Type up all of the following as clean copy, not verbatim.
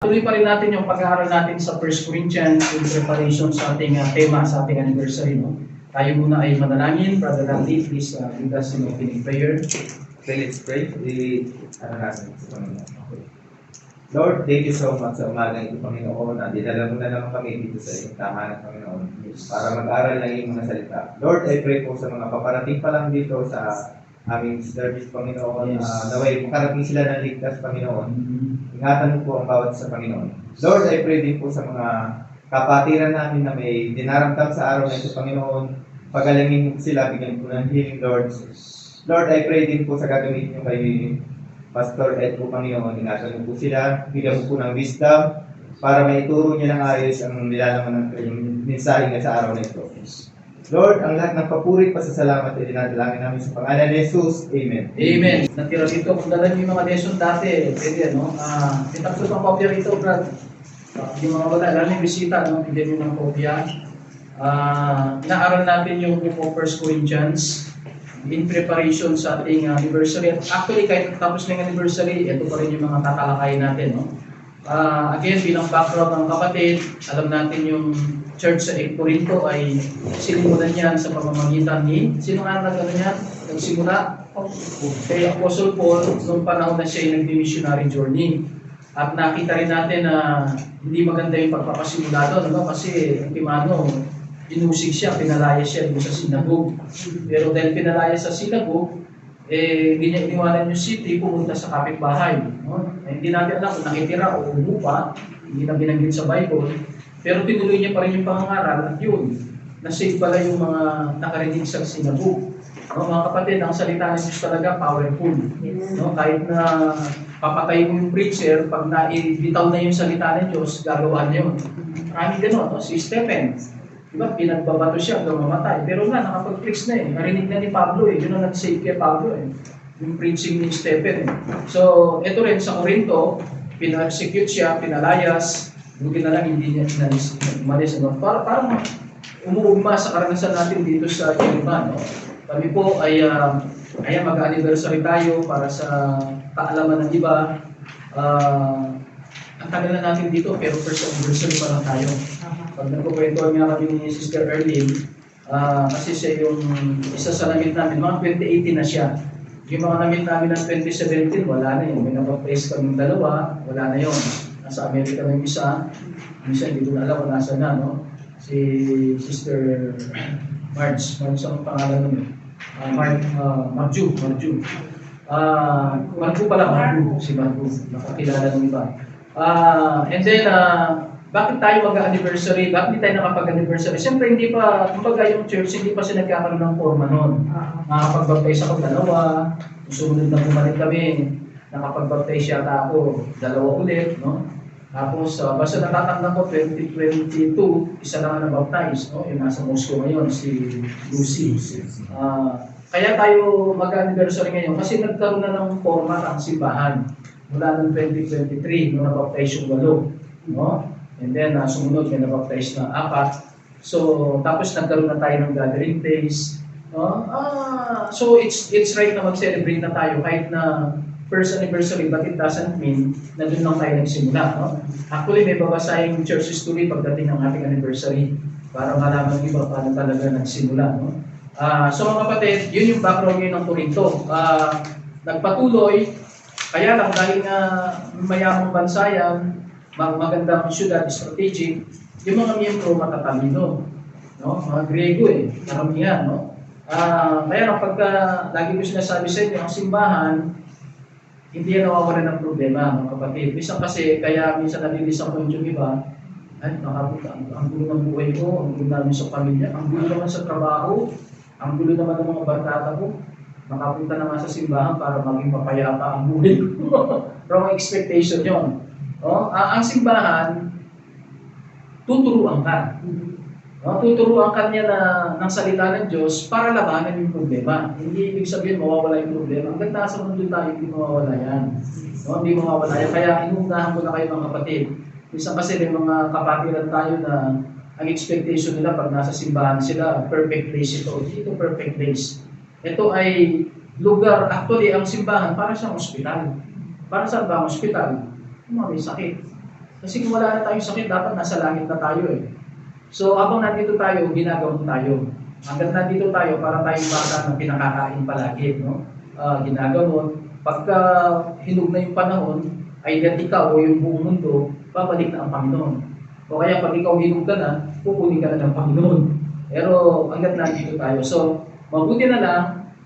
Tuloy pa rin natin yung pag-aaral natin sa 1 Corinthians in preparation sa ating tema, sa ating anniversary. No? Tayo muna ay manalangin. Brother Randy, please lead us in opening prayer. Okay, let's pray. Natin sa Panginoon. Okay. Lord, thank you so much sa umaga ito, Panginoon. Dinala mo na naman kami dito sa iyong tahanan, Panginoon, para mag-aral ng iyong mga salita. Lord, I pray po sa mga paparating pa lang dito sa aming service, Panginoon. Naway makarating sila ng ligtas, Panginoon. Ingatan mo po ang bawat sa Panginoon. Lord, I pray din po sa mga kapatiran namin na may dinaramdam sa araw na ito, Panginoon. Pagalangin sila, bigyan po ng healing, Lord. Lord, I pray din po sa gagawin niyo kay Pastor Ed po, Panginoon. Ingatan mo po sila, bigyan mo po ng wisdom para maituro niya ng ayos ang nilalaman ng kanyang mensahe nga sa araw na ito. Lord, ang lahat ng papuri, pasasalamat ay dinadalangin namin sa pangalan ni Jesus. Amen. Amen. Natira dito, kung dala niyo yung mga lesson dati, pwede, no? May tatlo pang kopya rito, Brad. Yung mga wala, lalo yung bisita, no? Bigyan niyo ng kopya. Inaaral natin yung book of 1 Corinthians in preparation sa ating anniversary. Actually, kahit tapos na yung anniversary, ito pa rin yung mga tatalakayin natin, no? Again, bilang background ng kapatid, alam natin yung church sa Corinto ay sinimulan niyan sa pamamagitan ni, sino nga nagsimula? Kay Apostle Paul, noong panahon na siya ay nag-missionary journey. At nakita rin natin na hindi maganda yung pagpapasimula doon, no? Kasi ang Timano, inusig siya, pinalaya siya doon sa sinagogue. Pero dahil pinalaya sa sinagogue, hindi niya iniwanan yung city, pumunta sa kapitbahay. No? Hindi natin alam kung nakitira o umupa, hindi na binanggit sa Bible. Pero tinuloy niya pa rin yung pangangaral at yun, nasave pala yung mga nakarinig sa sinagogue. No, mga kapatid, ang salita ni Jesus talaga powerful. No, kahit na papatay mo yung preacher, pag naibitaw na yung salita ng Diyos, gagawa niya yun. Maraming gano'n, no? Si Stephen, diba, pinagbabato siya hanggang mamatay. Pero nga, nakapag-preach na eh. Narinig na ni Pablo eh. Yun ang nag-save kay Pablo eh. Yung preaching ni Stephen eh. So, ito rin sa Corinto, pina-execute siya, pinalayas, buti na lang hindi niya umalis. No? Parang umuugma sa karanasan natin dito sa Geneva. No? Kami po ay mag-anniversary tayo para sa kaalaman ng iba. Ang tagal na natin dito, pero first anniversary pa lang tayo. Pag nagkukwentuhan nga kami ni Sister Erlene, kasi siya yung isa sa namit namin, mga 2018 na siya. Yung mga namit namin ng 2017, wala na yun. May napapres kaming dalawa, wala na yun. Nasa Amerika na yung isa hindi ko na alam kung nasa na, no? Si Sister Marge ang pangalan namin. Marju pala, si Marju, nakakilala ng iba. And then, bakit tayo mag-anniversary? Bakit hindi tayo nakapag-anniversary? Siyempre, hindi pa, kumbaga yung church, hindi pa siya nagkakaroon ng forma noon. Nakapag-baptize ako dalawa, sumunod na bumalik kami, nakapag-baptize yata ako dalawa ulit, no? Tapos, basta natatandaan ko, 2022, isa lang na baptize, no? Yung nasa Moscow ngayon, si Lucy. Kaya tayo mag-anniversary ngayon kasi nagkaroon na ng format ang simbahan mula ng 2023 nung na-baptize yung 8, no? And then sumunod may na-baptize na 4. So tapos nagkaroon na tayo ng gathering days, no? So it's right na mag-celebrate na tayo kahit na first anniversary, but it doesn't mean na doon lang tayo nagsimula, no? Actually may babasahin church history pagdating ng ating anniversary para malaman ng iba paano talaga nagsimula, no? So mga kapatid, yun yung background ngayon ng Corinto. Nagpatuloy, kaya lang dahil nga mayamang bansa yan, magandang syudad, strategic, yung mga miyembro matatalino, no? Mga Griego eh, karamihan, no? Kaya lang pagka lagi ko sinasabi sa inyo, ang simbahan, hindi yan nawawalan ng problema, mga kapatid. Minsan kasi, kaya minsan nalilisan yung iba, ay, nakapunta, ang gulo ng buhay ko, ang gulo namin sa pamilya, ang gulo naman sa trabaho, ang gulo naman ng mga barkada ko, nakapunta naman sa simbahan para maging mapayapa ang buhay ko. Wrong expectation yun. Ang simbahan, tuturuan ka. Tuturuan ka niya ng salita ng Diyos para labanan yung problema. Hindi ibig sabihin mawawala yung problema. Ang ganda sa mundo tayo, hindi mawawala yan. Hindi mawawala yan. Kaya inuunahan ko na kayo mga kapatid. Minsan kasi may mga kapatiran tayo na ang expectation nila pag nasa simbahan sila, perfect place ito. Ito perfect place. Ito ay lugar, actually ang simbahan para sa ospital. Para sa ba ospital? Yung mga may sakit. Kasi kung wala na tayong sakit, dapat nasa langit na tayo eh. So habang nandito tayo, ginagawa tayo. Hanggang nandito tayo, para tayong bata na pinakakain palagi, no? Ginagawa. Pagka hinog na yung panahon, ay ikaw o yung buong mundo, babalik na ang Panginoon. O kaya pag ikaw hinog ka na, pupunin ka na ng Panginoon. Pero hanggang nandito tayo. So, mabuti na lang,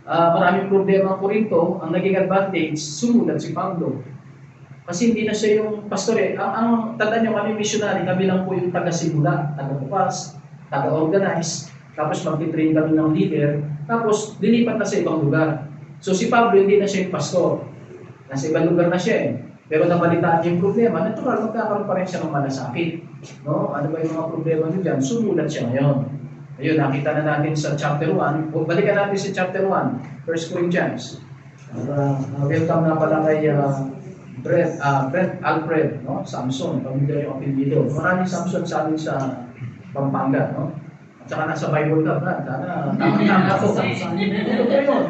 maraming problema ang Korinto, ang naging advantage, sumulat si Pablo. Kasi hindi na siya yung pastor eh. Ang tandaan nyo, kami missionary, kami lang po yung taga-simula, taga-bukas, taga-organize, tapos mag-train kami ng leader, tapos dilipat na sa ibang lugar. So si Pablo hindi na siya yung pastor. Nasa ibang lugar na siya eh. Pero nabalitaan niya yung problema, natural, magkakaroon pa rin siya ng malasakit. No? Ano ba yung mga problema niyo dyan? Sumulat siya ngayon. Ayun, nakita na natin sa chapter 1. Balikan natin sa chapter 1, 1 Corinthians. Welcome na pala kay Brent Alfred, no? Samson, pamilya yung apelyido. Maraming Samson sa amin sa Pampanga, no? At saka nasa Bible Club na, sana tama-tama ito. Ano ba yun?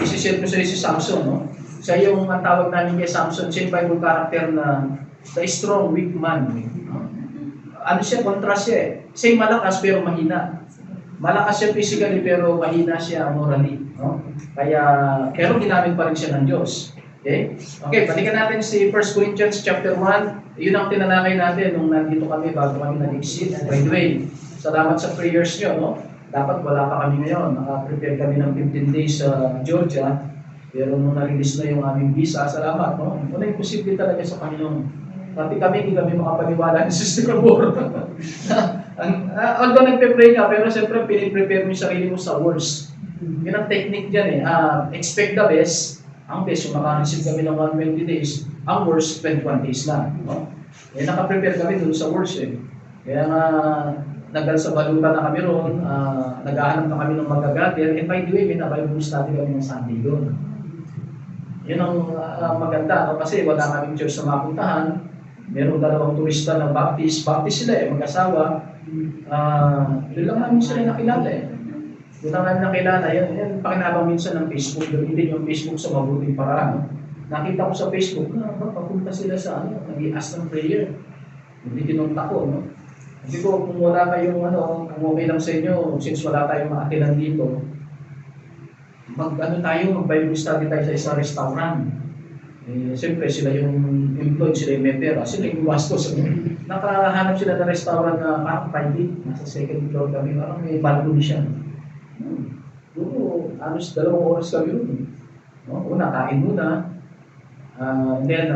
Isishare ko sa si Samson, no? Siya yung ang tawag namin kay Samson, siya yung Bible character na the strong, weak man. No? Ano siya, contrast siya eh. Siya yung malakas pero mahina. Malakas siya physically pero mahina siya morally. No? Kaya, pero ginamit pa rin siya ng Diyos. Okay? Okay, balikan natin si 1 Corinthians chapter 1. Yun ang tinalakay natin nung nandito kami bago kami nag-exit. By the way, salamat sa prayers nyo. No? Dapat wala pa kami ngayon. Naka-prepare kami ng 15 days sa Georgia. Pero nung na-release na yung aming visa, salamat. No? Wala yung posible talaga sa Panginoon. Dati kami, hindi kami makapaniwala ni Sister Amor. Although nagpe-pray ka, pero siyempre piniprepare mo yung sarili mo sa worst. Yun ang technique dyan eh. Expect the best. Ang best, yung makareceive kami ng 120 days, ang worst, 21 days lang. No? Eh, nakaprepare kami dun sa worst eh. Kaya nga, sa balutan na kami roon, naghahanap na kami ng magagather, and by the way, may na-Bible study kami ng Sunday doon. Yun ang maganda, no? Kasi wala kaming church na mapuntahan, meron dalawang turista na Baptist sila eh, mag-asawa, yun lang namin sila nakilala eh. Yun lang namin nakilala, yan pakinabang minsan ng Facebook, gamitin yung Facebook sa mabuting paraan. Nakita ko sa Facebook, papunta sila sa nag-i-ask ng prayer. Hindi kinunta ko, no? Hindi ko, kung wala kayong kung okay lang sa inyo, since wala tayong maatilan dito, mag-Bible study tayo sa isang restaurant. Siyempre, sila yung employed, sila yung member, sila yung wastos. Nakahanap sila ng restaurant na parang private, nasa second floor kami, parang may balcony siya. Dalawang oras kami rin. No? Una, kain muna. And then,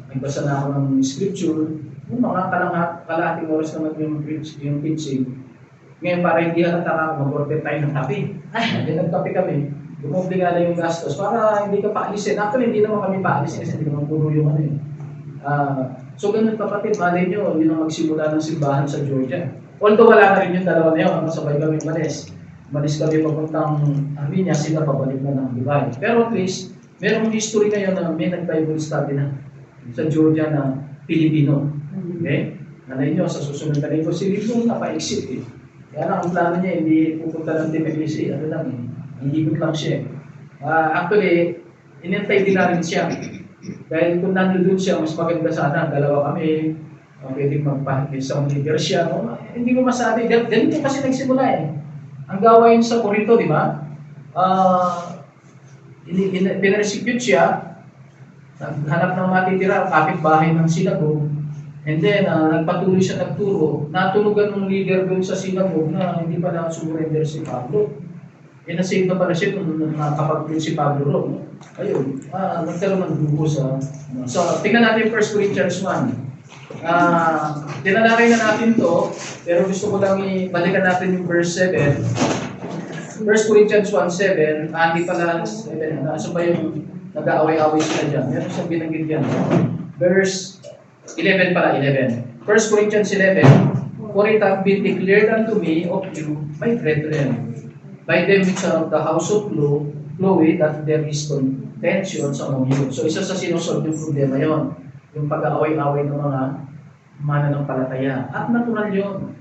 nagbasa na ako ng scripture. Yung mga kalahating oras naman yung teaching. Ngayon, para hindi halata ka, mag-order tayo ng kape. Then, nagkape kami. Dumobli nga na yung gastos para hindi ka paalisin. Actually, hindi naman kami paalisin kasi hindi naman puro yung so, ganun kapatid, malay nyo, yun ang magsimula ng simbahan sa Georgia. Although wala na rin yung dalawa na yun, masabay kami malis. Malis kami papuntang Armenia, sila pabalik na ng Dubai. Pero at least, merong history ngayon na may nag-Bible study na sa Georgia na Pilipino. Okay? Nalay nyo, sa susunod na rin ko, si Rico napa-exit eh. Kaya lang, ang plano niya, hindi pupunta ng TPBC, hihigit lang siya. Actually, inintay din namin siya. Dahil kung nandun siya, mas maganda sana, dalawa kami, pwedeng magpa-isang leader siya. Hindi ko masabi, ganito kasi nagsimula eh. Ang gawain sa Corinto, di ba? Pinaresecute siya, naghanap ng matitira, kapitbahay ng sinagogue, and then nagpatuloy siya nagturo, natulugan ng leader doon sa sinagogue na hindi pa na sumurrender si Pablo. Nasave na pala siya kung nakapag-print si Pablo ron. Ayun, nagkaroon ng grupo sa... So, tingnan natin 1 Corinthians 1. Tinalakay na natin to, pero gusto ko lang ibalikan natin yung verse 7. 1 Corinthians 1:7, hindi pala 7, so ba yung nag-aaway-aaway sila dyan? Meron siyang binanggit dyan. Verse 11 pala, 11. 1 Corinthians 11, For it hath been declared unto me of you, my brethren, by them which are of the house of Chloe, that there is contentions among you. So isa sa sinusolve yung problema yon, yung pag-aaway-aaway ng mga mananampalataya. At natural yun.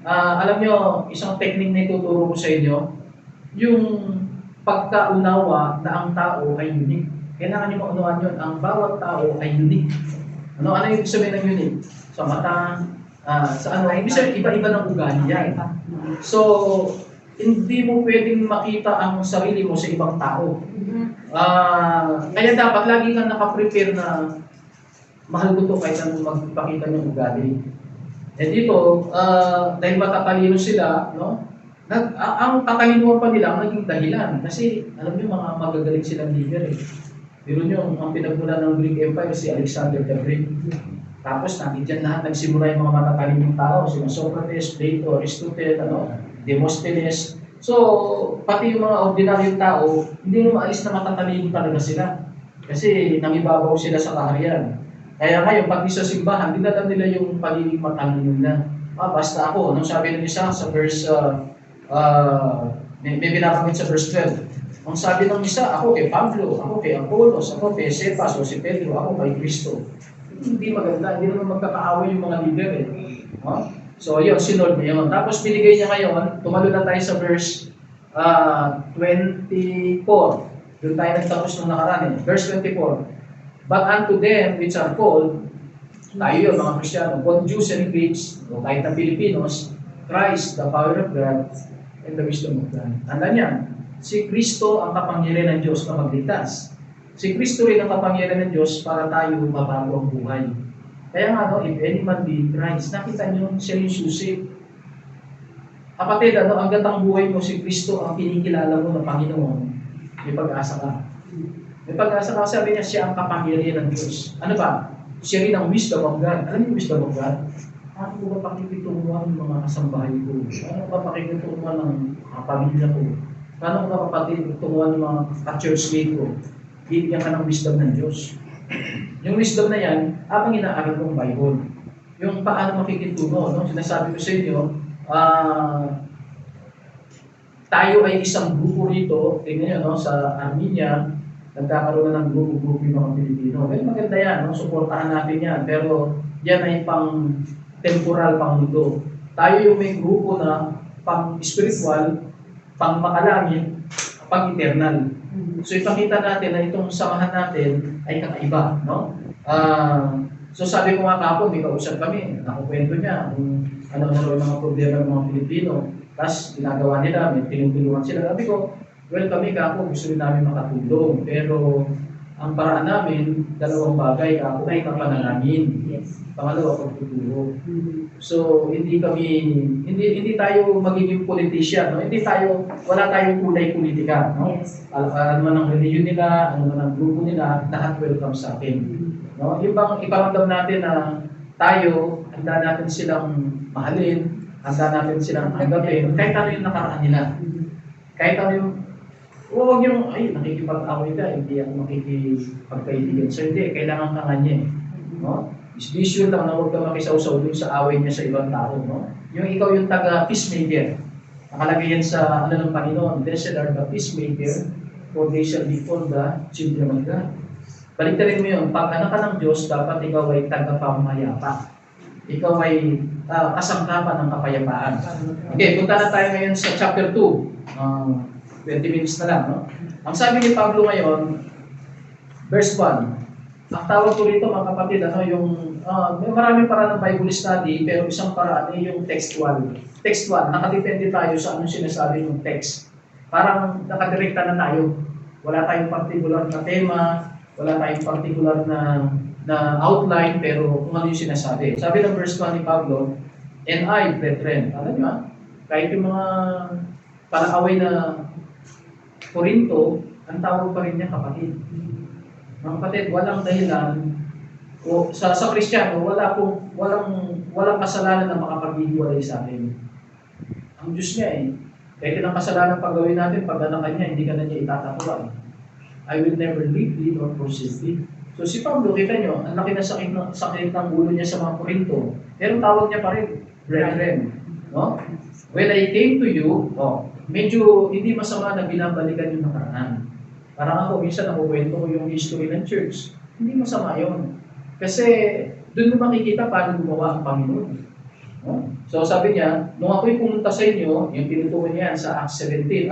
Alam nyo, isang technique na ituturo ko sa inyo, yung pagkaunawa na ang tao ay unique. Kailangan nyo maunawaan yun, ang bawat tao ay unique. Ano yung ibig sabihin ng unique? Sa mata, sa ano, ibig sabihin, iba-iba ng ugali yan. So, hindi mo pwedeng makita ang sarili mo sa ibang tao. Kaya dapat lagi kang nakaprepare na mahal ko to kahit anong magpakita ng ugali. Eh dito, dahil matatalino sila, no? Ang katalinuhan pa nila ang naging dahilan. Kasi alam niyo mga magagaling silang leader eh. Pero nyo, ang pinagmula ng Greek Empire si Alexander the Great. Tapos nandiyan lahat nagsimula yung mga matatalinong tao, sina Socrates, Plato, Aristotle, Demosthenes. So, pati yung mga ordinaryong tao, hindi mo maalis na matatalino talaga sila. Kasi nangibabaw sila sa kaharian. Kaya ngayon, pati sa simbahan, dinala nila yung pagiging matalino na. Basta ako, anong sabi ng isa sa verse, may binabanggit sa verse 12. Ang sabi ng isa, ako kay Pablo, ako kay Apollos, ako kay Cephas o si Pedro, ako kay Cristo. Hindi maganda, hindi naman magkakaaway yung mga leader eh. So yun, sinod niya yun. Tapos binigay niya ngayon, tumalo na tayo sa verse 24. Doon tayo nagtapos nung nakaraan eh. Verse 24. But unto them which are called, tayo yun mga Kristiyano, both Jews and Greeks, o kahit na Filipinos, Christ, the power of God, and the wisdom of God. Tanda niya, si Kristo ang kapangyarihan ng Diyos na magligtas. Si Kristo rin ang kapangyarihan ng Diyos para tayo mabago ang buhay. Kaya nga, if any man be in Christ, nakita niyo, siya yung susi. Kapatid, hanggat ang buhay mo, si Kristo ang kinikilala mo na Panginoon, may pag-asa ka. May pag-asa ka, sabi niya, siya ang kapangyarihan ng Diyos. Ano ba? Siya rin ang wisdom of God. Alam niyo wisdom of God? Paano ko ba pakikitunguhan ng mga kasambahay ko? Paano ko ba pakikitunguhan ng pamilya ko? Paano ko ba pakikitunguhan ng mga ka-church mate ko? Bibigyan ka ng wisdom ng Diyos. Yung wisdom na yan, habang inaaral mong Bible. Yung paano makikitungo, no? Sinasabi ko sa inyo, tayo ay isang grupo rito, tingnan nyo, no? Sa Armenia, nagkakaroon na ng grupo-grupo yung mga Pilipino. Well, maganda yan, no? Suportahan natin yan. Pero yan ay pang temporal, pang mundo. Tayo yung may grupo na pang spiritual, pang makalangit, pang eternal. So ipakita natin na itong samahan natin ay kakaiba, no? So sabi ko nga kapon, may kausap kami, nakukwento niya kung ano-ano yung mga problema ng mga Pilipino. Tapos ginagawa nila, may tinutulungan sila. Sabi ko, well kami kako, gusto rin namin makatulong. Pero ang paraan namin, dalawang bagay, kako ay kapanalangin. Yes. Pangalawa, pagtuturo. So hindi tayo magiging politician, no? Wala tayong kulay politika, no? Yes. Ano man ang religion nila, ano man ang grupo nila, lahat welcome sa atin. No? Yung bang iparamdam natin na tayo, handa natin silang mahalin, handa natin silang tanggapin, kahit ano yung nakaraan nila. Kahit ano yung, huwag yung, ay, nakikipag-away ka, hindi ako makikipagkaibigan. So hindi, kailangan ka kanya eh. No? Be sure lang na huwag ka makisawsaw dun sa away niya sa ibang tao. No? Yung ikaw yung taga-peacemaker. Nakalagay yan sa ano ng Panginoon, blessed are the peacemaker, for they shall be called the children of God. Baliktarin mo yun, pag anak ka ng Diyos, dapat ikaw ay tagapamayapa. Ikaw ay kasangkapan ng kapayapaan. Okay, punta na tayo ngayon sa chapter 2. 20 minutes na lang. No? Ang sabi ni Pablo ngayon, verse 1. Ang tawag ko rito mga kapatid, may maraming paraan ng Bible study, pero isang paraan ay yung textual. Textual, nakadepende tayo sa anong sinasabi ng text. Parang nakadirekta na tayo. Wala tayong particular na tema, wala tayong particular na outline, pero kung ano yung sinasabi. Sabi ng verse 1 ni Pablo, and I, brethren, alam nyo kahit yung mga panaaway na Korinto, ang tawag pa rin niya kapatid. Mga kapatid, walang dahilan, o sa Kristiyano, walang kasalanan na makapaghihiwalay sa atin. Ang Diyos niya kahit ng kasalanan pag gawin natin, pag anak niya, hindi ka na niya itatatuwa. I will never leave thee nor forsake thee. So si Pablo, kita nyo, ang laki na sakit ng ulo niya sa mga Korinto, pero tawag niya pa rin, brethren. No? When I came to you, medyo hindi masama na binabalikan yung nakaraan. Parang ako, minsan nakukwento ko yung history ng church. Hindi masama yun. Kasi doon mo makikita paano gumawa ang Panginoon. No? So sabi niya, nung ako'y pumunta sa inyo, yung tinutukoy niya sa Acts 18,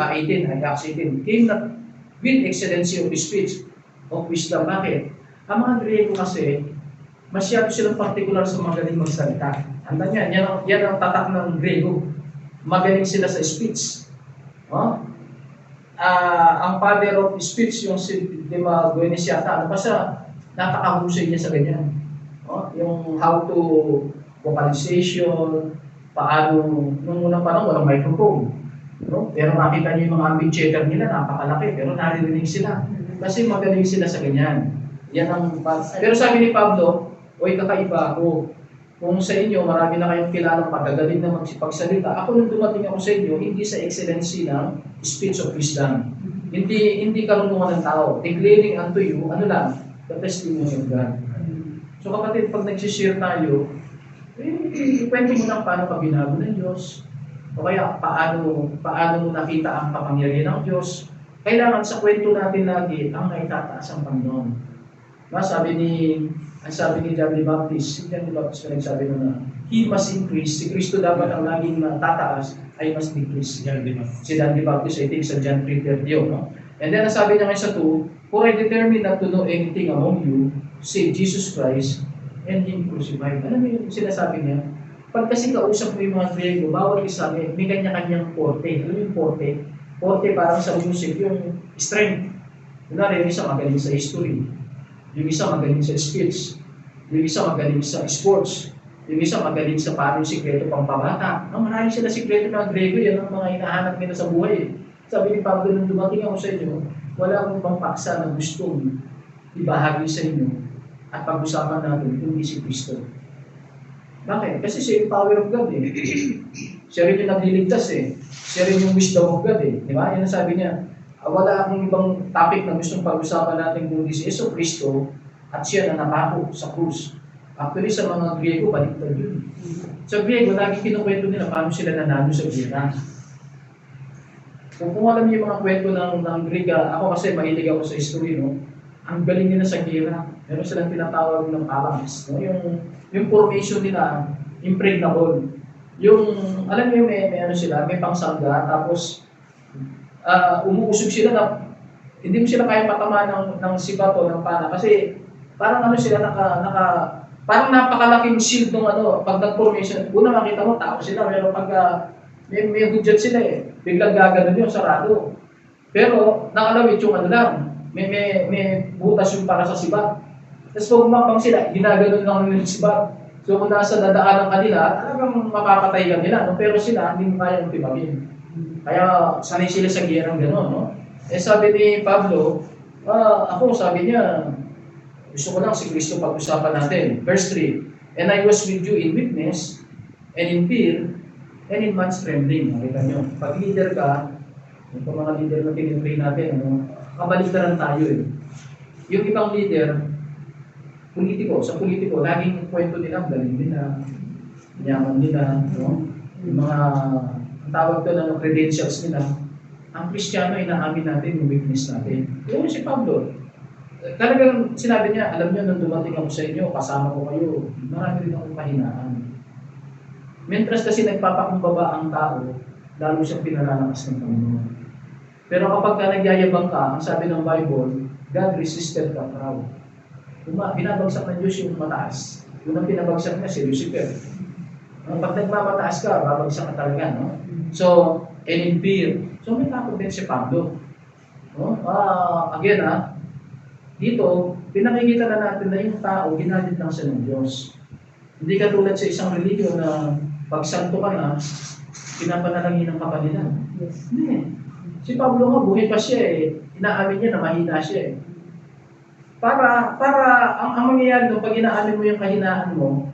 came not with excellency of speech, of wisdom. Bakit? Ang mga Grego kasi, masyado silang particular sa magaling magsalita. Handa niya, yan ang tatak ng Grego. Magaling sila sa speech. Oh? Ang father of speech, yung si Demagones yata, ano pa siya, napakahusay niya sa ganyan. Oh? Yung how to vocalization, paano, nung unang panahon, walang microphone. No? Pero nakita niyo yung mga ambient checker nila, napakalaki, pero naririnig sila. Kasi magaling sila sa ganyan. Yan ang, pero sabi ni Pablo, oy kakaiba ako. Kung sa inyo, marami na kayong kilalang pagagaling na magsipagsalita. Ako nung dumating ako sa inyo, hindi sa excellency ng speech of wisdom. Hindi karunungan ng tao. Declaring unto you, ano lang, the testimony of God. So kapatid, pag nagsishare tayo, kwento mo lang paano ka binago ng Diyos. O kaya paano mo nakita ang kapangyarihan ng Diyos. Kailangan sa kwento natin lagi ang naitataas ang Panginoon. Ang sabi ni John the Baptist, si John the Baptist na nagsabi mo na, He must increase, si Kristo dapat ang laging tataas, I must decrease. Si John the Baptist, I think sa John 3:30, no? And then, ang sabi niya ngayon sa 2, For I determined not to know anything among you, save Jesus Christ, and Him crucified. Alam mo yung sinasabi niya? Pag kasi kausap mo yung mga Grego, bawat isa may kanya-kanyang forte. Alam mo yung forte? Forte parang sa music, yung strength. Kunwari, yung isa magaling sa history. Yung isa magaling sa speech. Yung isa magaling sa sports. Yung isa magaling sa paano yung sikreto pang pabata. Marami sila sikreto ng Grego, yan ang mga hinahanap nila sa buhay. Sabi ni Pablo, nung dumating ako sa inyo, wala akong pangpaksa na gustong ibahagi sa inyo at pag-usapan natin kundi si Kristo. Bakit? Kasi siya yung power of God eh. Siya rin yung nagliligtas eh. Siya rin yung wisdom of God eh. Di ba? Yan ang sabi niya. Wala akong ibang topic na gustong pag-usapan natin kundi si Yesu Kristo at siya na napako sa krus. Actually, sa mga Griego, baliktad yun. Sa Griego, lagi kinukwento nila paano sila nanalo sa gera. Kung alam niyo yung mga kwento ng Griega, ako kasi mahilig ako sa history, no? Ang galing nila sa gera. Meron silang tinatawag ng phalanx. No? Yung formation nila, impregnable. Alam niyo, may ano sila, may pangsangga, tapos umuusog sila na hindi mo sila kaya patama ng sibato ng pana kasi parang ano sila parang napakalaking shield ng pag nag-formation. Una makita mo tao sila pero pag may hudyat sila eh biglang gaganon yung sarado. Pero nakalawit yung lang may butas yung para sa sibat. Tapos pag umakbang sila ginaganon lang yung sibat. So kung nasa dadaanan kanila talagang mapapatay ka nila no? Pero sila hindi mo kaya tibagin. Kaya sanay sila sa giyerang gano'n, no? Eh sabi ni Pablo, ako sabi niya, gusto ko lang si Kristo pag-usapan natin. Verse 3, And I was with you in weakness, and in fear, and in much trembling. Nakita niyo, pag leader ka, yung mga leader na tinitray natin, kabaligtaran tayo eh. Yung ibang leader, sa politiko, laging kwento nila, galing nila, yaman nila, no? Yung mga ang tawag doon ng credentials nila, ang Kristiyano ay naamin natin yung weakness natin. Yung si Pablo, talagang sinabi niya, alam niyo, nung dumating ako sa inyo, kasama ko kayo, marami rin akong kahinaan. Mientras kasi nagpapakumbaba ang tao, lalo siyang pinalalakas ng Panginoon. Pero kapag nagyayabang ka, ang sabi ng Bible, God resisted the proud. Binabagsak ng Diyos yung mataas. Yung ang pinabagsak niya si Lucifer. Pag nagmamataas ka, babagsak ka talaga, no? So, and in fear. So, may takot din si Pablo. No? Again, dito, pinakikita na natin na yung tao, ginamit lang siya ng Diyos. Hindi katulad sa isang religion na pag santo ka na, pinapanalangin ka pa nila. Yes. Hindi. Si Pablo nga, buhay pa siya eh. Inaamin niya na mahina siya eh. Para ang mangyayari nung pag inaamin mo yung kahinaan mo,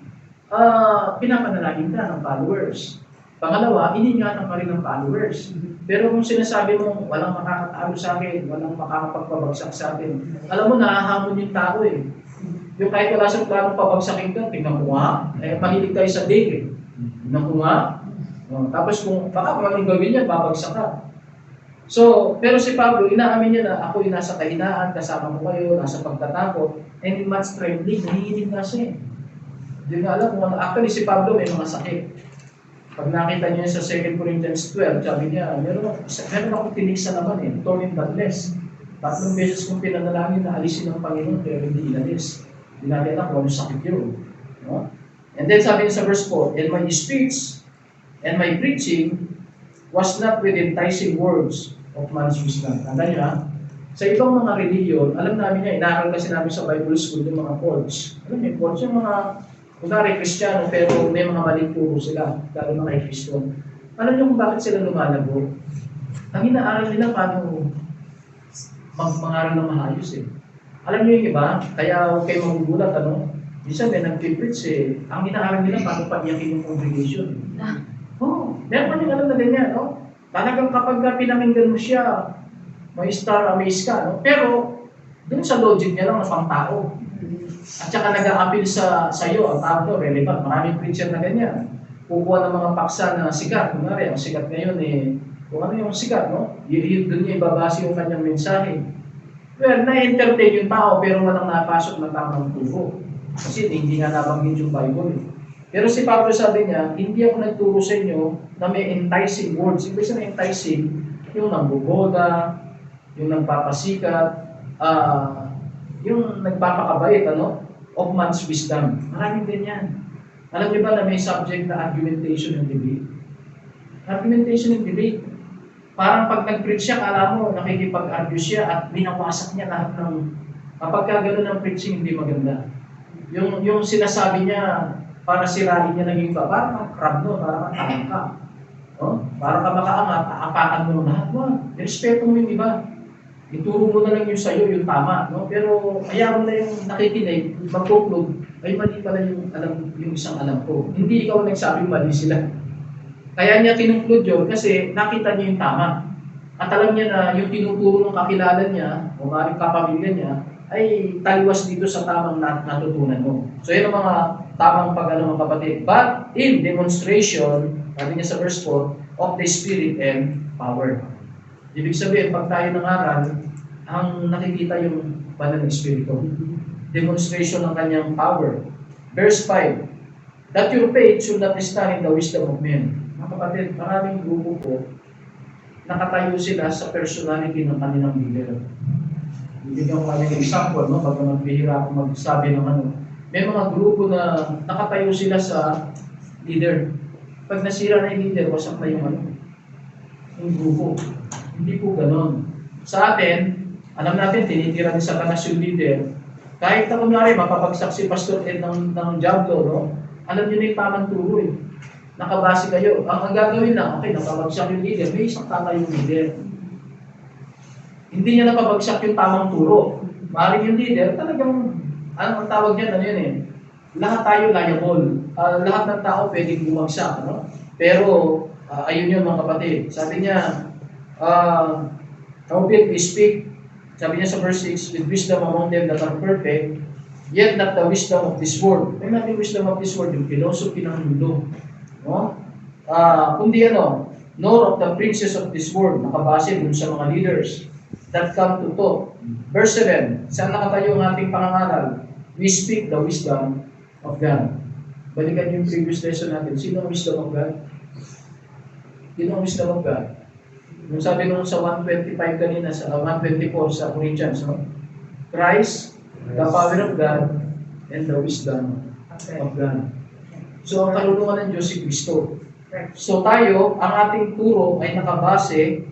pinapanalangin ka ng followers. Pangalawa, iningatan ka rin ng followers. Pero kung sinasabi mo, walang makakatalo sa akin, walang makakapagpabagsak sa akin, alam mo, nahahamon yung tao eh. Yung kahit wala siyang planong pabagsakin ka, tingnan ko nga, mahilig tayo sa day eh. Tingnan ko nga. Tapos kung baka kung anong gawin niya, babagsak ka. So, pero si Pablo, inaamin niya na ako yung nasa kahinaan, kasama ko kayo, nasa pagtatakot, and in much trembling, nahihinig na siya eh. Hindi nga alam kung actually si Pablo may mga sakit. Pag nakita niyo sa 2 Corinthians 12, sabi niya, meron akong tinig sa naman torn in but less. 3 beses kong pinanalangin na alisin ng Panginoon pero hindi inalis. Hindi natin alam kung ano sakit yun. No? And then sabi niya sa verse 4, and my speech and my preaching was not with enticing words of man's wisdom. Tanda niyo ha? Sa ibang mga religion, alam namin niya, inaaral kasi namin sa Bible School yung mga cults. Alam niyo, cults yung mga, kunwari Kristiyano, pero may mga maling turo sila, lalo na kay Kristo. Alam niyo kung bakit sila lumalago? Ang inaaral nila paano mangaral ng maayos eh. Alam niyo yung iba, kaya huwag kayo magugulat, ano? Minsan may nag-preach eh, ang inaaral nila paano paiyakin yung congregation. Meron pa yung alam na ganyan, no? Talagang kapag pinakinggan mo siya, may star amaze ka, no? Pero, dun sa logic niya lang na pang tao. At saka nag-a-appeal sa iyo, ang tao to, relevant. Maraming preacher na ganyan. Kukuha ng mga paksa na sikat. Kunwari, ang sikat ngayon eh, kung ano yung sikat, no? Doon niya ibabase yung kanyang mensahe. Well, na-entertain yung tao, pero walang napasok na tamang turo. Kasi hindi nga nabanggit yung Bible. Pero si Pablo sabi niya, hindi ako nagturo sa inyo na may enticing words. Ibig sabihin na enticing, yung nangbuboda, yung nagpapasikat, yung nagpapakabait, ano? Of man's wisdom. Maraming ganyan. Alam niyo ba na may subject na argumentation and debate? Argumentation and debate. Parang pag nag-preach siya, kala mo, nakikipag-argue siya at binawasak niya lahat ng... Kapag gano'n ng preaching, hindi maganda. Yung sinasabi niya, para sirain niya naging iba, parang crab no, parang matangka ka. No? Para ka makaangat, aapakan mo ng lahat. Respeto mo yung iba. Ituro mo na lang yung sa'yo, yung tama. No? Pero ayaw mo na yung nakikinig, mag-conclude, ay mali pala yung isang alam ko. Hindi ikaw nagsabing mali sila. Kaya niya kinunclude yun kasi nakita niya yung tama. At alam niya na yung tinuturo ng kakilala niya o maaaring kapamilya niya ay taliwas dito sa tamang natutunan mo. So yun ang mga tamang pag-ano mga kapatid. But in demonstration, sabi niya sa verse 4, of the Spirit and power. Ibig sabihin, pag tayo nangaral, ang nakikita yung banal ng Espiritu. Demonstration ng kanyang power. Verse 5, that your faith should not stand in the wisdom of men. Mga kapatid, maraming grupo po, nakatayo sila sa personality ng kanilang leader. Bibigyan ko kami ng example, no? Pag magbihira ako magsabi ng ano. May mga grupo na nakatayo sila sa leader. Pag nasira na yung leader, wasak na yung ano, yung grupo. Hindi po ganon. Sa atin, alam natin, tinitira ni Satanas yung leader. Kahit na kunwari, mapapagsak si Pastor Ed ng Diablo, no? Alam niyo na yung tamang turo eh. Nakabase kayo. Ang gagawin lang, okay, napabagsak yung leader, may isang tama yung leader. Hindi niya napabagsak yung tamang turo. Maaaring yung leader, talagang, ang tawag niya, ano yun eh, lahat tayo liable. Lahat ng tao pwedeng bumagsak, no? Pero, ayun yun mga kapatid. Sabi niya, howbeit we speak, sabi niya sa verse 6, with wisdom among them that are perfect, yet not the wisdom of this world. May natin wisdom of this world, yung philosophy ng mundo. No? Kundi ano, nor of the princes of this world, nakabase dun sa mga leaders that come to talk. Verse 7, saan nakatayo ang ating pangangaral? We speak the wisdom of God. Balikan yung previous lesson natin. Sino ang wisdom of God? Sino ang wisdom of God? Yung sabi nung sa 125 kanina, sa 124 sa Corinthians, no? Christ, the power of God, and the wisdom of God. So, ang kalulungan ng Diyos si Kristo. So, tayo, ang ating turo ay nakabase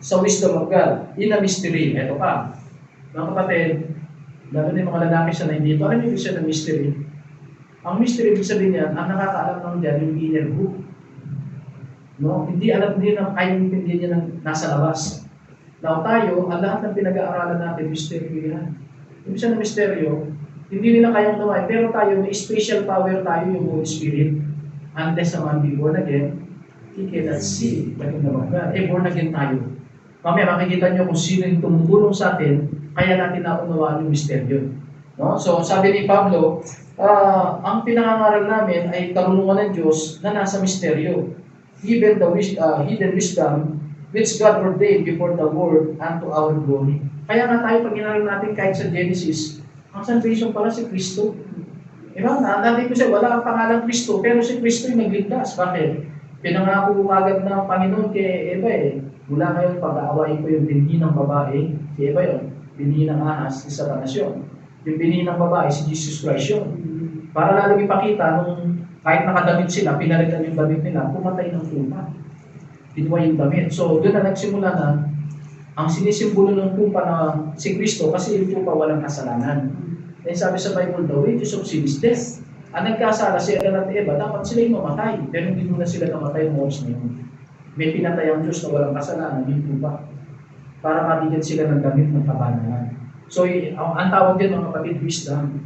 sa wisdom of God in a mystery. Ito pa, mga kapatid, lalo na yung mga lalaki sa nandito, ano yung ibig sabihin ng mystery? Ang mystery, ibig sabihin niya, ang nakakaalam ng dyan, yung inner group. No? Hindi alam din ang kayang hindi niya nasa labas. Now tayo, ang lahat ng pinag-aaralan natin, mystery yan. Ibig sabihin ng misteryo, hindi nila kayang gawain, pero tayo, may special power tayo, yung Holy Spirit. Unless a man be born again, he cannot see the kingdom of God. Born again tayo. Mamaya makikita nyo kung sino yung tumutulong sa atin, kaya natin naunawaan yung misteryo. No? So, sabi ni Pablo, ang pinangangaral namin ay karunungan ng Diyos na nasa misteryo. Even the hidden wisdom which God ordained before the world unto our glory. Kaya nga tayo, pag inaral natin kahit sa Genesis, ang salvation pala si Kristo. Diba? Natin ko siya, wala ang pangalang Kristo, pero si Kristo yung nagligtas. Bakit? Pinangako agad ng Panginoon kay Eva eh. Mula ngayon, pag-aawain ko yung binhi ng babae, si Eva yun, binhi ng ahas, si Satanas yun. Yung binhi ng babae, si Jesus Christ yun. Para lalong ipakita nung kahit nakadamit sila, pinalitan yung damit nila, pumatay ng tupa. Kinuha yung damit. So, doon na nagsimula na ang sinisimbolo ng tupa na si Kristo kasi yung tupa walang kasalanan. Dahil sabi sa Bible, the wages of sin is death. Ang nagkasala si Adan at Eva, dapat sila yung mamatay. Pero hindi muna sila namatay ng oras na yun. May pinatay ang Diyos na walang kasalanan, yung tupa. Para mabigyan sila ng damit ng kabanalan. So, ang tawag din mga kapatid, wisdom.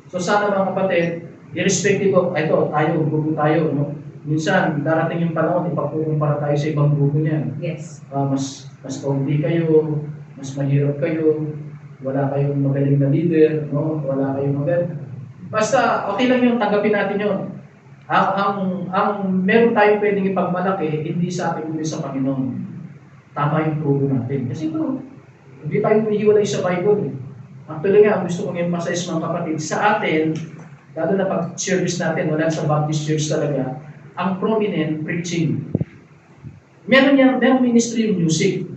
So, sana mga kapatid, irrespective of, ito, grupo tayo, no? Minsan, darating yung panahon, ipapukumpara tayo sa ibang grupo niyan. Yes. Mas kaunti kayo, mas mahirap kayo, wala kayong magaling na leader, no? Wala kayong magaling. Basta, okay lang yung tanggapin natin yun. Ang meron tayong pwedeng ipagmalaki, hindi sa atin, kundi sa Panginoon. Tama yung tubo natin. Kasi ito, hindi tayo humihiwalay sa Bible. Actually nga, gusto kong emphasize mga kapatid, sa atin, lalo na pag-service natin, wala sa Baptist Church talaga, ang prominent preaching. Meron ministry yung music.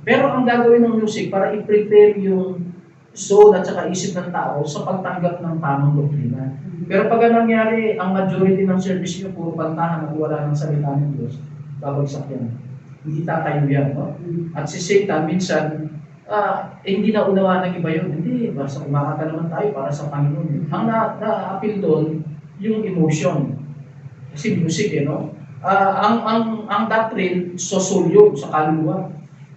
Pero ang gagawin ng music para i-prepare yung soul at saka isip ng tao sa pagtanggap ng tamang doktrina. Pero pag nangyari, ang majority ng service nyo, puro pantahan at wala ng salita ng Diyos, babagsak yan. Hindi tatayo yan. No? At si Satan, minsan, hindi na unawaan ng iba yun. Hindi, basta umakata naman tayo para sa Panginoon. Ang na-appeal doon, yung emotion. Kasi music, no? Ang doctrine, sosulyo sa kaluluwa.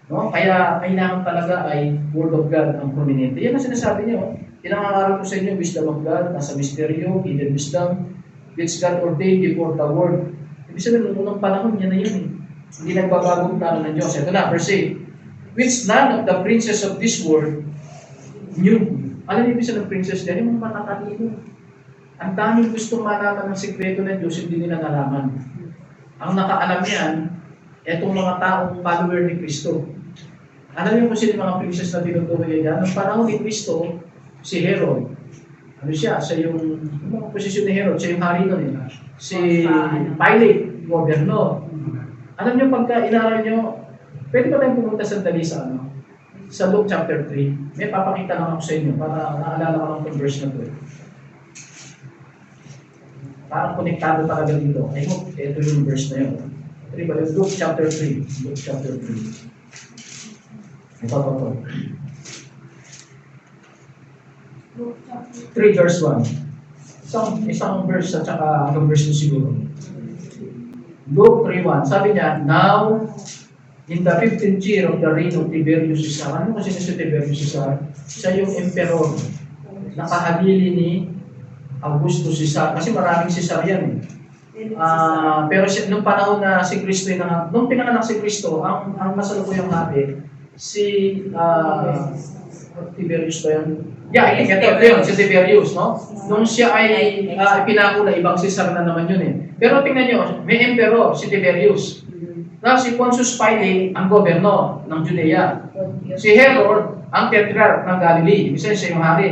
No? Kaya kailangan talaga ay Word of God ang prominente. Yan ang sinasabi niyo. Pinangangaral ko sa inyo, wisdom of God, nasa misteryo, hidden wisdom, which God ordained before the world. Ibig sabihin, noong unang panahon, yan na yun eh. Hindi nagbabagong plano ng Diyos. Ito na, verse 8. Which none of the princes of this world knew. Alam niyo ibig sabihin ng princess dahil yung matatalino. Ang daming gustong malaman ng sikreto ng Diyos, hindi nila nalaman. Ang nakaalam yan, etong mga taong follower ni Kristo. Alam niyo kung sino mga princess na tinutukoy niya? Noong panahon ni Kristo, si Herod. Ano siya? Siya yung mga posisyon ni Herod, siya yung hari nun. Si Pilate, gobernador. Alam niyo pagka inaral niyo, pwede ba tayong pumunta sandali sa sa Luke chapter 3. May papakita lang ako sa inyo para naalala ko ng itong verse na ito. Parang konektado talaga dito. I hope ito yung verse na yun. Luke chapter 3. Luke chapter 3. Ito. 3 verse 1. Isang verse at saka hanggang verse 2 siguro. Luke 3:1. Sabi niya, now, in the 15th year of the reign of Tiberius Caesar. Ano kasi si Tiberius Caesar? Siya yung emperor. Nakahalili ni Augusto Caesar. Kasi maraming Caesar yan eh. Pero nung panahon na si Kristo, nung pinanganak si Kristo, ang masalukuyang hari, si Tiberius ba yan? Yeah, ito yun, si Tiberius, no? Nung siya ay pinako na ibang Caesar na naman yun eh. Pero tingnan nyo, may emperor, si Tiberius. Na si Pontius Pilate, ang gobernador ng Judea. Si Herod, ang tetrarch ng Galilee. Isa siya yung hari.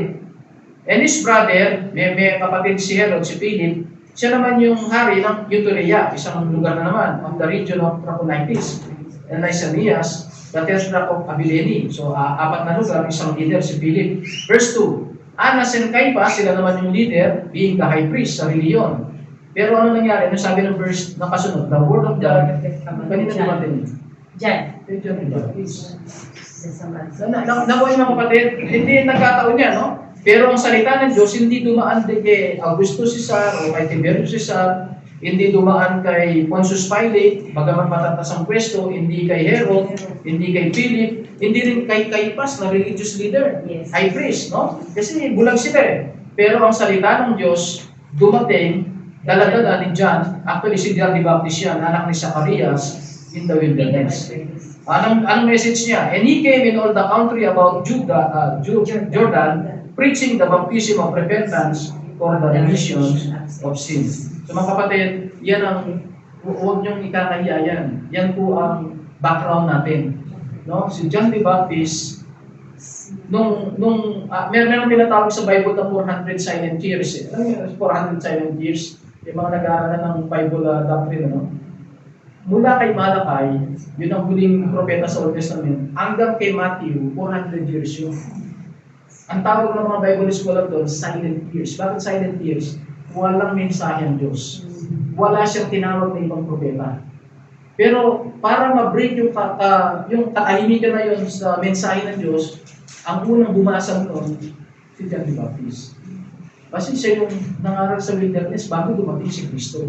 And his brother, may kapatid si Herod, si Philip, siya naman yung hari ng Iturea, isang lugar na naman, of the region of Trachonitis. And Lysanias, the tetrarch of Abilene. So, apat na lugar, isang leader si Philip. Verse 2, Annas and Caiaphas, sila naman yung leader, being the high priest sa reliyon. Pero ano nangyari? Ano sabi ng verse na kasunod? The word of God, kanina dumating. Diyan. Nakuha yung mga kapatid, hindi nagkataon yan, no? Pero ang salita ng Diyos, hindi dumaan kay Augusto Caesar o kay Tiberius Caesar, hindi dumaan kay Pontius Pilate, bagaman matatas ang pwesto, hindi kay Herod, hindi kay Philip, hindi rin kay Caiaphas na religious leader, high priest, no? Kasi bulag sila eh. Pero ang salita ng Diyos, dumating, dala-dala ni John, actually si John the Baptist yan, anak ni Zacarias, in the wilderness. Anong message niya? And he came in all the country about Jordan, preaching the baptism of repentance for the remission of sins. So mga kapatid, yan ang, huwag niyong ikakahiya yan. Yan po ang background natin. No? Si John the Baptist, meron tinatawag sa Bible na 400 silent years. Ano yun? 400 silent years. Yung mga nag-aaral ng Bible doctrine, no? Mula kay Malakay, yun ang huling propeta sa Old Testament, hanggang kay Matthew, 400 years yun. Ang tawag ng mga Bible scholar doon, silent tears. Bakit silent tears? Walang mensahe ang Diyos. Wala siyang tinawag na ibang propeta. Pero para ma-break yung katahimikan na yun sa mensahe ng Diyos, ang unang bumasa noon, si John the Baptist. Kasi siya yung nangaral sa wilderness bago dumating si Kristo.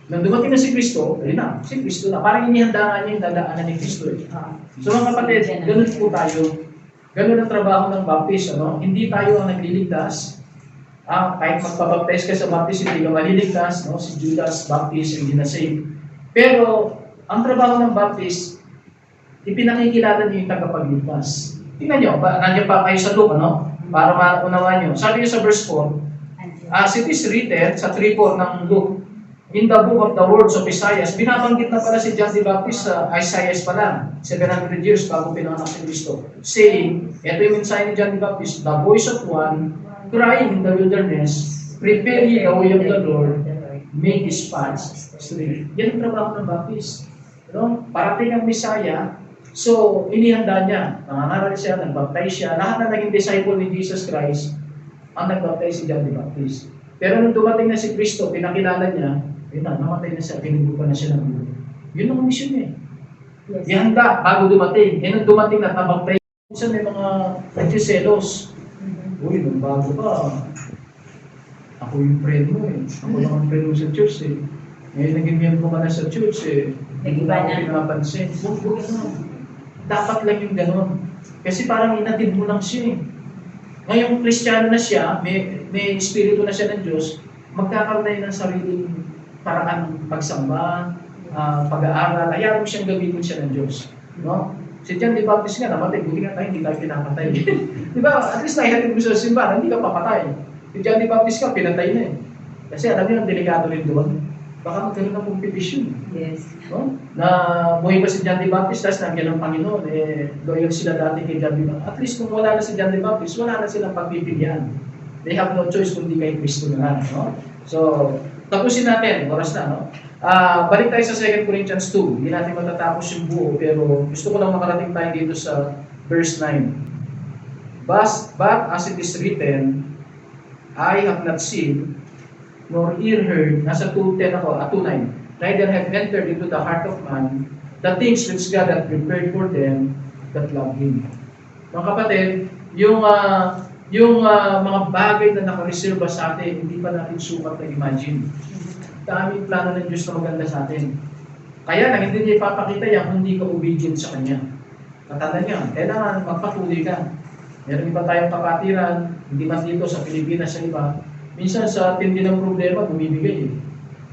Nang dumating na si Kristo, ayun na, si Kristo na. Parang inihanda nga niya yung dadaanan ni Kristo. So mga kapatid, ganun po tayo. Ganun ang trabaho ng Baptist. Ano? Hindi tayo ang nagliligtas. Kahit magpabaptize ka sa Baptist, hindi ka maliligtas. No? Si Judas Baptist, hindi na save. Pero, ang trabaho ng Baptist, ipinakikilala niyo yung tagapagligtas. Tingnan niyo, nandiyan pa kayo sa Luke, ano? Para maunawaan niyo. Sabi niyo sa verse 4, as it is written sa 3:4 ng Luke, in the book of the words of Isaiah, binabanggit na pala si John the Baptist sa Isaiah pa lang, 700 years bago pinanganak si Kristo. Saying, ito yung mensahe ni John the Baptist, the voice of one crying in the wilderness, prepare ye the way of the Lord, make his paths straight. Yan ang trabaho ng Baptist. No? Parating ang Messiah, so inihanda niya, nangangaral siya, nagbaptize siya, lahat na naging disciple ni Jesus Christ, ang nagbaptize si John the Baptist. Pero nung dumating na si Kristo, pinakilala niya, yun na, namatay na siya, pinubukan na siya ng buhay. Yun ang mission eh. Yes. Ihanda bago dumating. Nung dumating na tabagtay, minsan may mga nagsiselos. Uy, nung bago pa, ako yung friend mo eh. Ako lang ang friend mo sa church eh. Ngayon naging miyembro ka na sa church eh. Hindi na ako pinapansin. Huwag dapat lang yung ganon. Kasi parang inatid mo lang siya eh. Ngayong Kristiyano na siya, may espiritu na siya ng Diyos, magkakaroon na yun ng sariling paraan ng pagsamba, pag-aaral, hayaan mo siyang gamitin siya ng Diyos. No? Si John the Baptist nga, namatay, buti nga tayo, hindi tayo pinapatay. Di ba? At least naihatid mo sa simbahan, hindi ka papatay. Si John the Baptist ka, pinatay na eh. Kasi alam niyo, ang delikado rin doon. Baka magkaroon ng competition. Yes. No? Na buhay pa si John the Baptist, tapos nandiyan ang Panginoon, loyal sila dati kay John the Baptist. At least kung wala na si John the Baptist, wala na silang pagpipilian. They have no choice kundi kay Kristo na lang. No? So, tapusin natin, oras na. No? Balik tayo sa 2 Corinthians 2. Hindi natin matatapos yung buo, pero gusto ko lang makarating tayo dito sa verse 9. But as it is written, I have not seen, nor ear heard, nasa 2:10 ako, 2:9, neither have entered into the heart of man the things which God hath prepared for them that love Him. Mga kapatid, yung mga bagay na nakareserva sa atin, hindi pa natin sukat na imagine. Daming plano ng Diyos na maganda sa atin. Kaya lang, hindi niya ipapakita yan kung hindi ka obedient sa Kanya. Katanda niya, kailangan magpatuloy ka. Meron iba tayong kapatiran, hindi man dito sa Pilipinas sa iba. Minsan sa tindi ng problema, bumibigay eh.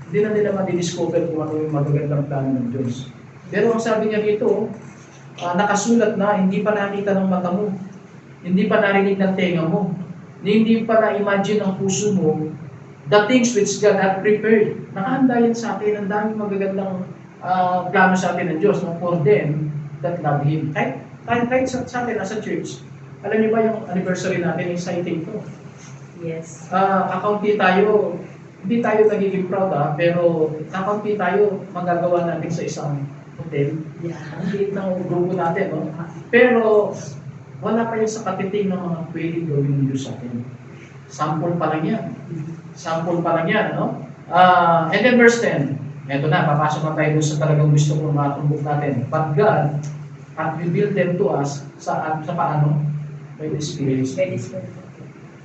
Hindi na nila madidiscover kung ano yung magagandang plano ng Diyos. Pero ang sabi niya dito, nakasulat na, hindi pa nakita ng mata mo, hindi pa narinig ng tenga mo, hindi pa na-imagine ang puso mo, the things which God had prepared. Nakahanda yan sa atin, ang daming magagandang plano sa atin ng Diyos, for them that love Him. Kahit sa atin, nasa church, alam niyo ba yung anniversary natin, exciting to. Yes. Kakaunti tayo, hindi tayo nagiging proud pero kakaunti tayo magagawa natin sa isang hotel. Yeah. Ang liit ng grupo natin, no? Pero wala pa yun sa katiting ng mga pwedeng gawin ng Diyos sa atin. Sample pa lang yan. Sample pa lang yan, no? And then verse 10. Eto na, papasok na tayo sa talagang gusto kong matumbok natin. But God hath revealed them to us sa paano? By the Spirit.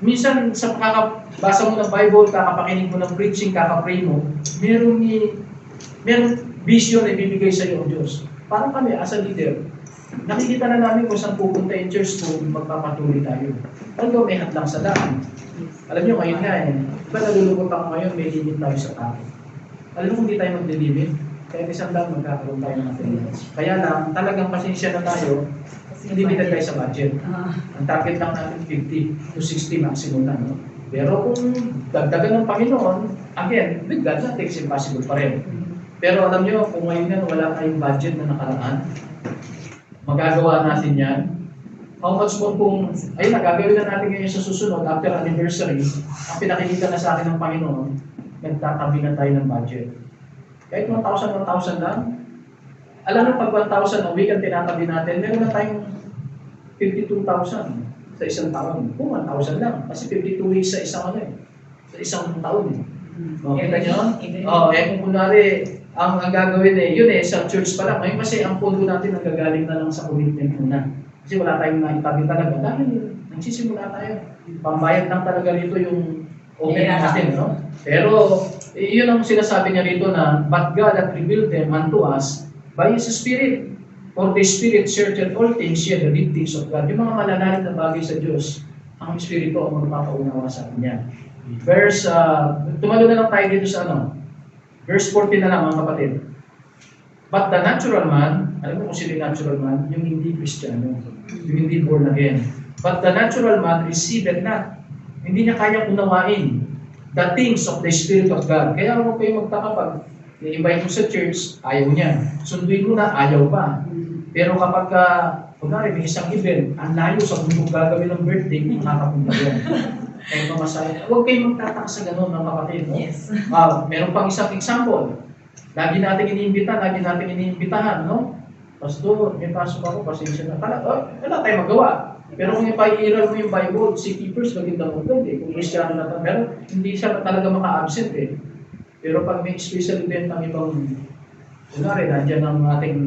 Minsan sa kakabasa mo ng Bible, kakapakinig mo ng preaching, kakapray mo, merong vision na ibibigay sa iyo ang Diyos. Parang kami, as a leader, nakikita na namin kung saan pupunta yung church kung magpapatuloy tayo. Although may hadlang sa daan. Alam nyo, ngayon nga diba nalulungkot ako ngayon, may limit tayo sa tao. Alam mo kung hindi tayo mag-limit, kaya isang daan magkakaroon tayo ng attendance. Kaya lang, talagang pasensya na tayo, limited tayo sa budget. Ang target lang natin 50 to 60 maximum na. No? Pero kung dagdagan ng Panginoon, again, with God, nothing's impossible pa rin. Pero alam nyo, kung ngayon yan, wala tayong budget na nakaraan, magagawa natin yan. How much more kung, ayun na, gagawin na natin ngayon sa susunod, after anniversary, ang pinakikita na sa akin ng Panginoon, nagtatabi na tayo ng budget. Kahit 1,000 lang, alam mo pag 1,000 a week ang tinatabi natin, meron na tayong 52,000 sa isang taon. Kung 1,000 lang. Kasi 52 weeks sa isang sa isang taon eh. Kita nyo? Kung kunwari, ang gagawin yun sa church pa lang. Ngayon kasi ang pondo natin nanggagaling na lang sa commitment muna. Kasi wala tayong naitabi talaga. Dahil nagsisimula tayo. Pambayad lang talaga rito yung open natin. No? Pero, yun ang sinasabi niya rito na, but God hath revealed them unto us by His Spirit. For the Spirit searcheth all things, yet the deep things of God. Yung mga malalalim na bagay sa Diyos, ang Espiritu ang magpapaunawa sa Kanya. Tumalo na lang tayo dito sa verse 14 na lang mga kapatid. But the natural man, alam mo kung sino yung natural man? Yung hindi Kristiyano, yung hindi born again. But the natural man receiveth not. Hindi niya kayang unawain the things of the Spirit of God. Kaya huwag kayo magtaka pag i-invite mo sa church, ayaw niya. Sunduin mo na, ayaw pa. Pero kapag kunwari may isang event, ang layo sa mundo gagawin ng birthday, makakapunta doon. Kaya mamasaya. Huwag kayong magtataka sa ganun mga kapatid. No? Yes. Meron pang isang example. Lagi natin iniimbitahan, no? Pastor, may pasok ako, pasensya na. Wala tayong magawa. Pero kung ipairal mo yung Bible, si keepers, maganda mo doon kung Kristiyano na tayo. Pero hindi siya talaga maka-absent Pero pag may special event ng ibang, kunwari, nandiyan ang ating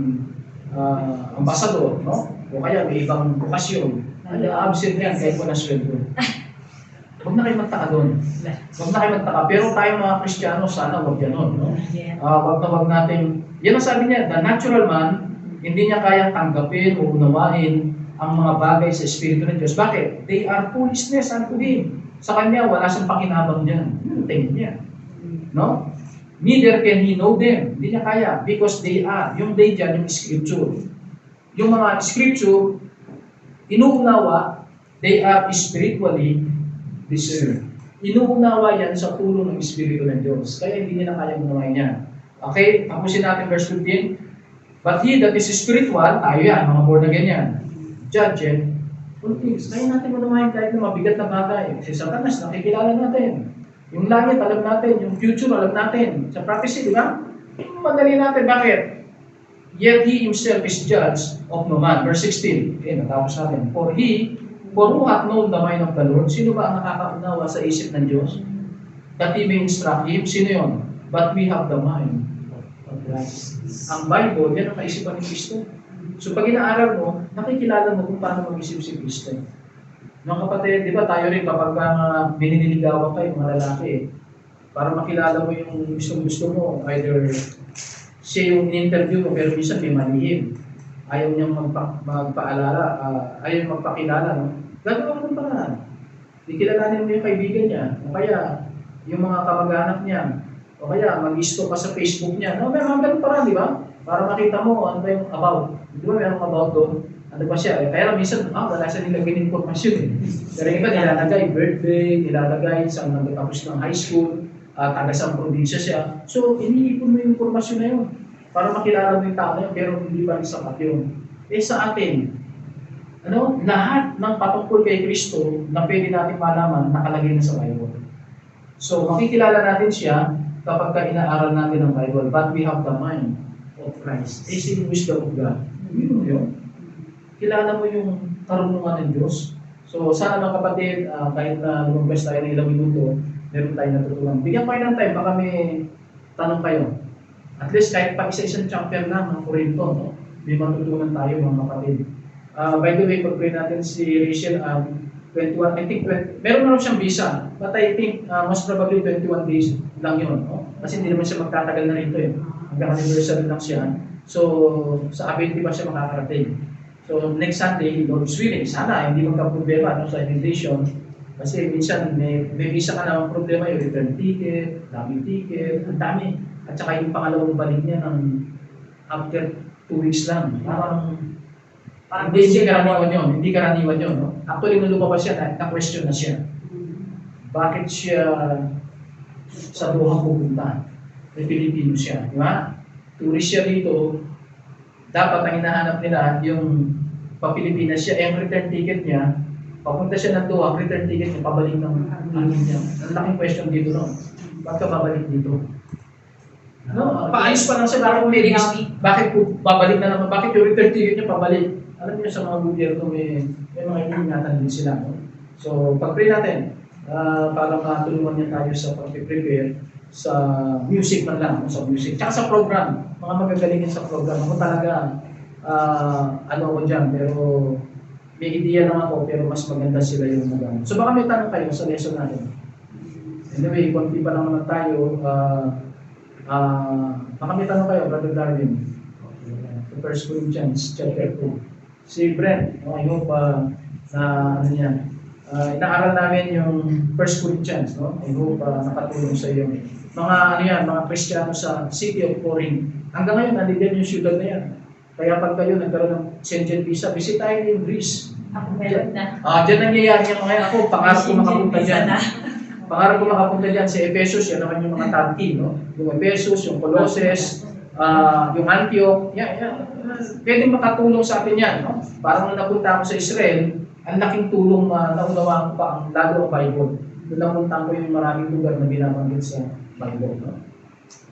ambasador, no? O kaya may ibang bukasyon, absent yan kahit wala sweldo. Huwag na kayo magtaka doon. Huwag na kayo magtaka. Pero tayo mga Kristiyano, sana huwag ganon, no? Huwag natin, yan ang sabi niya, the natural man, hindi niya kayang tanggapin o unawain ang mga bagay sa Espiritu ng Diyos. Bakit? They are foolishness unto him. Sa kanya, wala siyang pakinabang dyan. Yung tingin niya. No? Neither can he know them. Hindi niya kaya. Because they are. Yung they dyan, yung scripture. Yung mga scripture, inuunawa, they are spiritually discerned. Inuunawa yan sa tulong ng Espiritu ng Diyos. Kaya hindi niya na kaya unawain yan. Okay? Tapusin natin verse 15. But he that is spiritual, tayo yan, mga born again yan. Judge all things. Kaya natin unawain kahit na mabigat na bagay. Si Satanas, nakikilala natin. Yung langit, alam natin. Yung future, alam natin. Sa prophecy, di ba? Madali natin. Bakit? Yet he himself is judge of no man. Verse 16. Okay, natapos natin. For who hath known the mind of the Lord? Sino ba ang nakakaunawa sa isip ng Diyos? That he may instruct him. Sino yun? But we have the mind of Christ. Ang Bible, yan ang kaisipan ni Kristo. So pag inaaral mo, nakikilala mo kung paano mag-isip si Kristo. Mga kapatid, di ba tayo rin kapag bininiligawan kayo, mga lalaki, para makilala mo yung gusto mo, either siya yung in-interview mo, pero minsan may malihim. Ayaw niyang magpaalala, ayaw magpakilala. No? Gagawa mo paraan. Ikilalanin mo yung kaibigan niya, o kaya yung mga kamag-anak niya, o kaya mag-isto ka sa Facebook niya. No, may mga ganun paraan, di ba? Para makita mo ano ba yung about. Di ba mayroong about doon? Ano ba siya? Kaya minsan, wala siya nilagay ng informasyon Pero iba nilalagay birthday, nilalagay sa nagtatapos ng high school, taga sa probinsya siya. So, iniipon mo yung informasyon na yun para makilala mo yung tao na yun, pero hindi pa rin sapat yun. Sa atin, lahat ng patungkol kay Kristo na pwede natin malaman, nakalagay na sa Bible. So, makikilala natin siya kapag inaaral natin ang Bible, but we have the mind of Christ. Is in wisdom of God. Yun. Kilala mo yung karunungan ng Diyos. So, sana mga kapatid, kahit na lumabas tayo ng ilang minuto, meron tayo natutunan. Bigyan kayo ng time, baka may tanong kayo. At least kahit pa isa-isang chapter lang ng Korinto, no? May matutunan tayo mga kapatid. By the way, pag-pray natin si Rachel, 21, I think, meron na siyang visa. But I think, most probably 21 days lang yun. No? Kasi hindi naman siya magtatagal na rito. Hanggang anniversary lang siya. So, sa Abinti ba siya makakarating? So, next Sunday, Lord's willing, sana hindi magka-problema sa invitation. Kasi minsan may visa ka na problema, yung return ticket, daming ticket, ang dami. At saka yung pangalawang balik niya ng after 2 weeks lang. Parang hindi karaniwan yun. No? Actually, nung lumabas siya, na-question na siya. Bakit siya sa Doha pupunta? May Pilipino siya. Di ba? Tourist siya dito. Dapat ang hinahanap nila yung pa-Pilipinas siya. Ang return ticket niya, papunta siya ng Doha, return ticket niya, pabalik ng amin niya. Ang laking question dito, no? Bakit ka babalik dito? No, paayos pa lang siya. Bakit po babalik na naman? Bakit yung return ticket niya pabalik? alam niyo sa mga gobyerno may mga iniingatan din sila. No? So, pag-pray natin, para matulungan niya tayo sa pag-prepare sa music man lang, sa music. Tsaka sa program, mga magagalingin sa program. Ako talaga, ano ko dyan, pero may idea lang ako, pero mas maganda sila yung magamit. So baka may tanong kayo sa lesson natin. Anyway, konti pa lang naman tayo. Baka may tanong kayo, Brother Darwin. To 1 Corinthians chapter 2. Si Brent, I hope na ano yan. Inaaral namin yung 1 Corinthians, no? I hope nakatulong sa iyo. Mga ano yan, mga Kristiyano sa City of Corinth. Hanggang ngayon, nandiyan yung syudad na yan. Kaya pag kayo nagkaroon ng Schengen visa, bisitahin yung Greece. Ako meron na. Diyan nangyayari yung mga ako, pangarap ko makapunta dyan. Pangarap ko makapunta dyan sa Ephesus, yan naman yung mga tanti, no? Yung Ephesus, yung Colossus, yung Antioch, yan. Pwedeng makatulong sa atin yan, no? Parang nung napunta ako sa Israel, ang laking tulong naunawaan ko pa ang lalo ang Bible. Doon napunta ko yung maraming lugar na binabanggit sa Bible, no?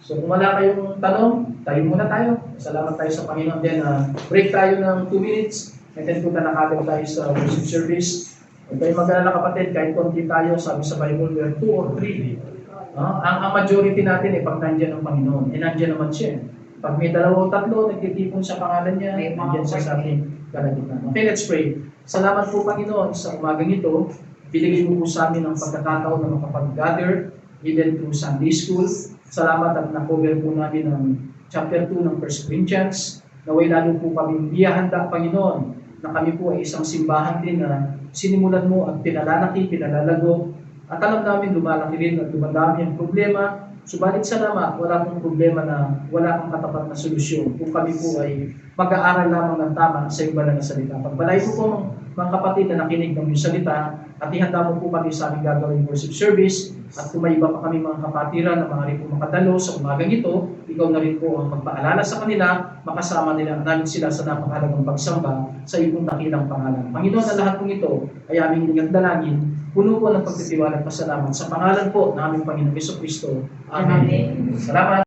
So kung wala kayong tanong, tayo muna tayo. Salamat tayo sa Panginoon din. Break tayo ng 2 minutes. And then punta na kagad tayo sa worship service. Huwag kayong mag-alala kapatid, kahit konti tayo, sabi sa Bible, we are 2 or 3. Ang majority natin pag nandiyan ang Panginoon. Nandiyan naman siya. Pag may 2 o 3, nagtitipon sa pangalan niya, nandiyan siya sa ating kalagitnaan. Okay, let's pray. Salamat po Panginoon sa umagang ito. Binigay mo po sa amin ang pagkakataon na makapag-gather, even through Sunday School. Salamat at na-cover po namin ang chapter 2 ng 1 Corinthians. Naway lalo po kami biyahanda, Panginoon, na kami po ay isang simbahan din na sinimulan mo at pinalalaki, pinalalago. At alam namin lumalaki rin at dumadami ang problema. Subalit salamat, wala pong problema na wala kang katapat na solusyon kung kami po ay mag-aaral lamang ng tama sa iyong banal na salita. Pagbalay po po mga kapatid na nakinig ng iyong salita at ihanda mo po kami sa aming gagawing worship service at kung may iba pa kami mga kapatiran na mga rin po makadalo sa umagang ito, ikaw na rin po ang magpaalala sa kanila, makasama nila namin sila sa napakahalagang pagsamba sa iyong dakilang pangalan. Panginoon, ang lahat pong ito ay aming dalangin, puno po ng pagtitiwala at pasalamat sa pangalan po ng aming Panginoong Jesucristo. Amen. Salamat.